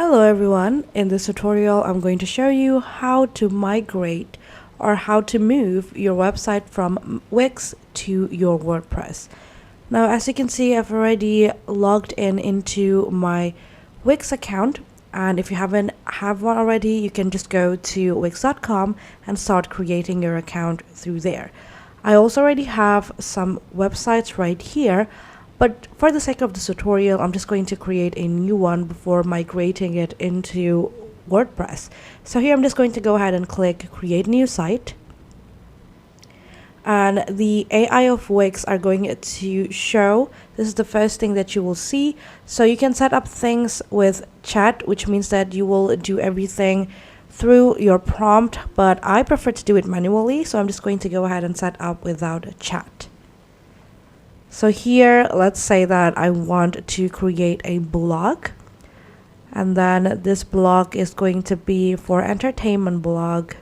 Hello everyone, in this tutorial I'm going to show you how to migrate or how to move your website from Wix to your WordPress. Now as you can see, I've already logged into my Wix account, and if you haven't have one already, you can just go to wix.com and start creating your account through there. I also already have some websites right here, but for the sake of this tutorial, I'm just going to create a new one before migrating it into WordPress. So here I'm just going to go ahead and click Create New Site. And the AI of Wix are going to show. This is the first thing that you will see. So you can set up things with chat, which means that you will do everything through your prompt, but I prefer to do it manually. So I'm just going to go ahead and set up without a chat. So here, let's say that I want to create a blog, and then this blog is going to be for entertainment blog.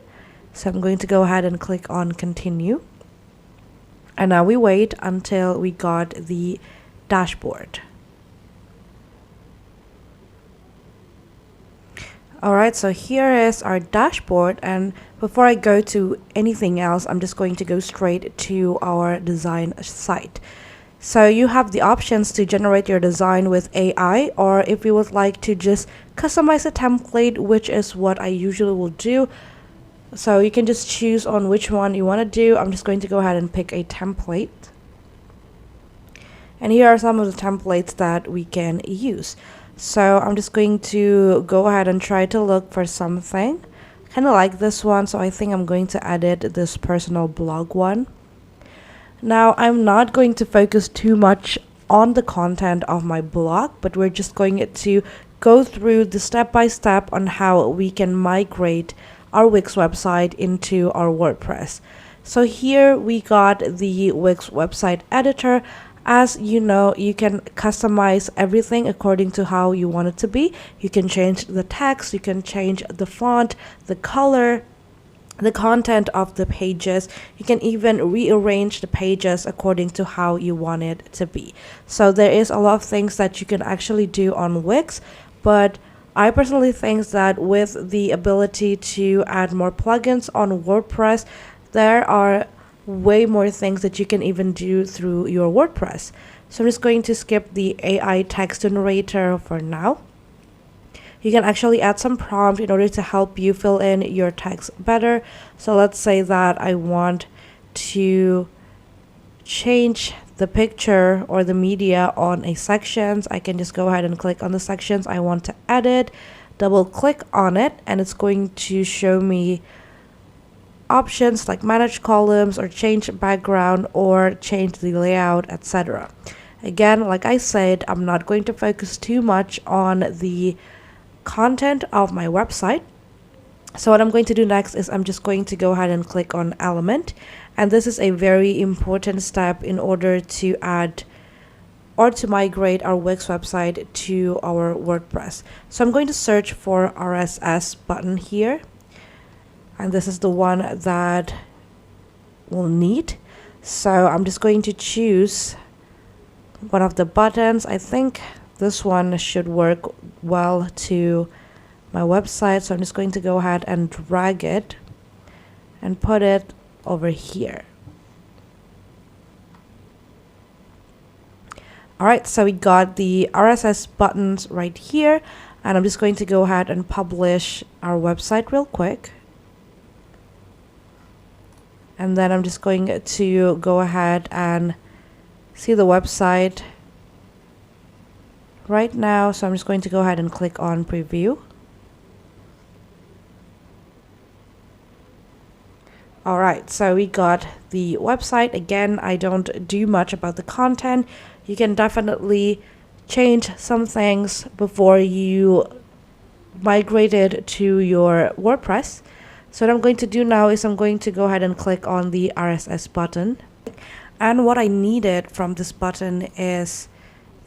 So I'm going to go ahead and click on continue. And now we wait until we got the dashboard. Alright, so here is our dashboard, and before I go to anything else, I'm just going to go straight to our design site. So you have the options to generate your design with AI, or if you would like to just customize a template, which is what I usually will do. So you can just choose on which one you want to do. I'm just going to go ahead and pick a template. And here are some of the templates that we can use. So I'm just going to go ahead and try to look for something. Kind of like this one, so I think I'm going to edit this personal blog one. Now, I'm not going to focus too much on the content of my blog, but we're just going to go through the step-by-step on how we can migrate our Wix website into our WordPress. So here we got the Wix website editor. As you know, you can customize everything according to how you want it to be. You can change the text, you can change the font, the color, the content of the pages. You can even rearrange the pages according to how you want it to be. So there is a lot of things that you can actually do on Wix, but I personally think that with the ability to add more plugins on WordPress, there are way more things that you can even do through your WordPress. So I'm just going to skip the AI text generator for now. You can actually add some prompt in order to help you fill in your text better. So let's say that I want to change the picture or the media on a sections. I can just go ahead and click on the sections I want to edit, double click on it, and it's going to show me options like manage columns or change background or change the layout, etc. Again, like I said, I'm not going to focus too much on the content of my website. So what I'm going to do next is I'm just going to go ahead and click on element, and this is a very important step in order to add or to migrate our Wix website to our WordPress. So I'm going to search for RSS button here, and this is the one that we'll need. So I'm just going to choose one of the buttons. I think this one should work well to my website, so I'm just going to go ahead and drag it and put it over here. Alright, so we got the RSS buttons right here, and I'm just going to go ahead and publish our website real quick. And then I'm just going to go ahead and see the website right now. So I'm just going to go ahead and click on preview. Alright, so we got the website. Again, I don't do much about the content. You can definitely change some things before you migrate it to your WordPress. So what I'm going to do now is I'm going to go ahead and click on the RSS button. And what I needed from this button is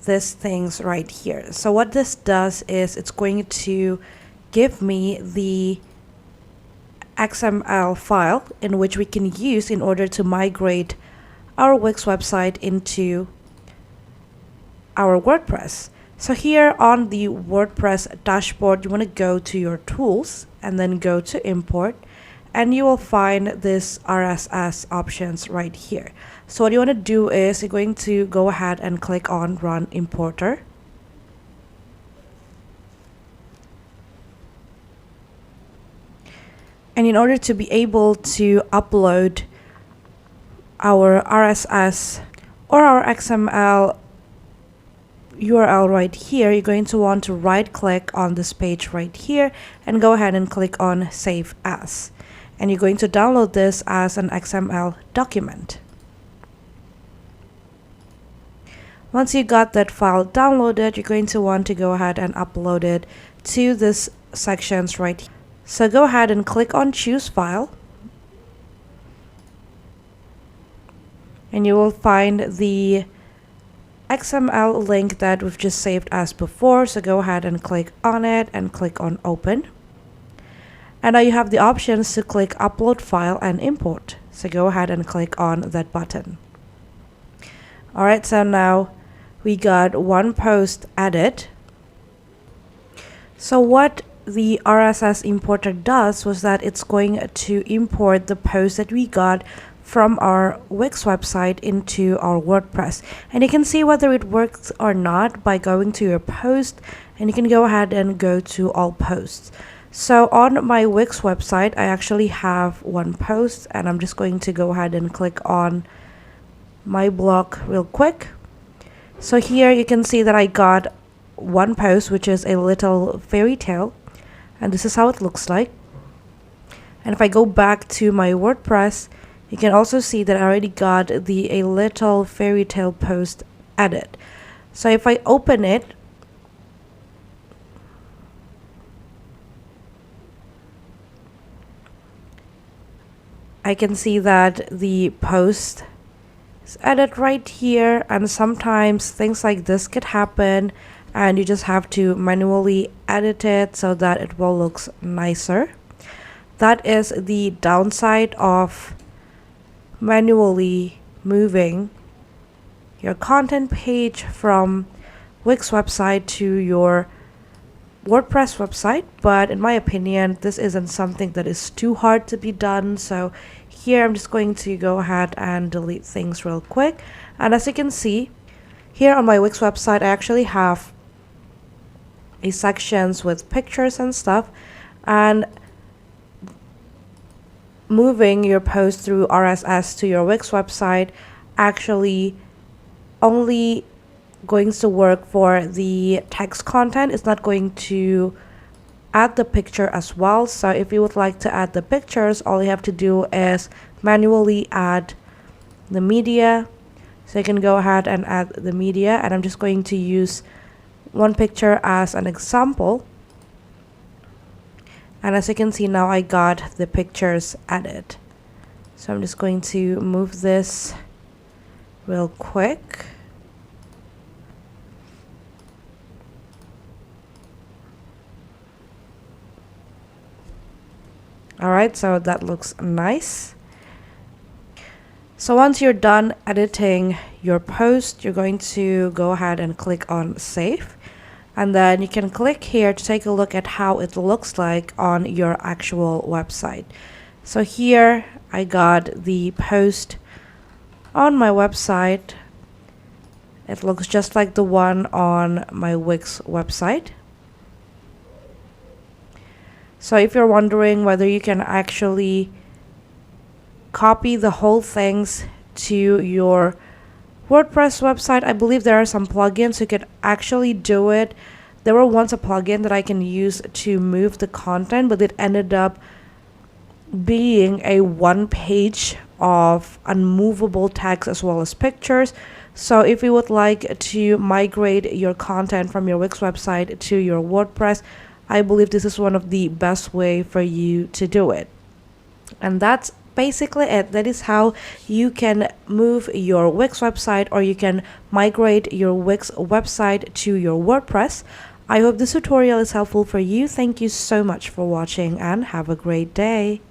these things right here. So what this does is it's going to give me the XML file in which we can use in order to migrate our Wix website into our WordPress. So here on the WordPress dashboard, you want to go to your tools and then go to import, and you will find this RSS options right here. So what you want to do is you're going to go ahead and click on Run Importer. And in order to be able to upload our RSS or our XML URL right here, you're going to want to right click on this page right here and go ahead and click on Save As. And you're going to download this as an XML document. Once you got that file downloaded, you're going to want to go ahead and upload it to this sections right here. So go ahead and click on Choose File. And you will find the XML link that we've just saved as before. So go ahead and click on it and click on Open. And now you have the options to click Upload File and Import. So go ahead and click on that button. Alright, so now we got one post added. So what the RSS importer does was that it's going to import the post that we got from our Wix website into our WordPress. And you can see whether it works or not by going to your post, and you can go ahead and go to all posts. So on my Wix website, I actually have one post, and I'm just going to go ahead and click on my blog real quick. So here you can see that I got one post, which is a little fairy tale, and this is how it looks like. And if I go back to my WordPress, you can also see that I already got the a little fairy tale post added. So if I open it, I can see that the post is added right here, and sometimes things like this could happen and you just have to manually edit it so that it will look nicer. That is the downside of manually moving your content page from Wix website to your WordPress website, but in my opinion this isn't something that is too hard to be done. So here I'm just going to go ahead and delete things real quick, and as you can see here on my Wix website, I actually have a sections with pictures and stuff, and moving your post through RSS to your Wix website actually only going to work for the text content. It's not going to add the picture as well. So if you would like to add the pictures, all you have to do is manually add the media. So you can go ahead and add the media, and I'm just going to use one picture as an example. And as you can see now, I got the pictures added. So I'm just going to move this real quick. Alright, so that looks nice. So once you're done editing your post, you're going to go ahead and click on Save. And then you can click here to take a look at how it looks like on your actual website. So here I got the post on my website. It looks just like the one on my Wix website. So if you're wondering whether you can actually copy the whole things to your WordPress website, I believe there are some plugins you could actually do it. There were once a plugin that I can use to move the content, but it ended up being a one page of unmovable text as well as pictures. So if you would like to migrate your content from your Wix website to your WordPress, I believe this is one of the best way for you to do it. And that's basically it. That is how you can move your Wix website, or you can migrate your Wix website to your WordPress. I hope this tutorial is helpful for you. Thank you so much for watching, and have a great day.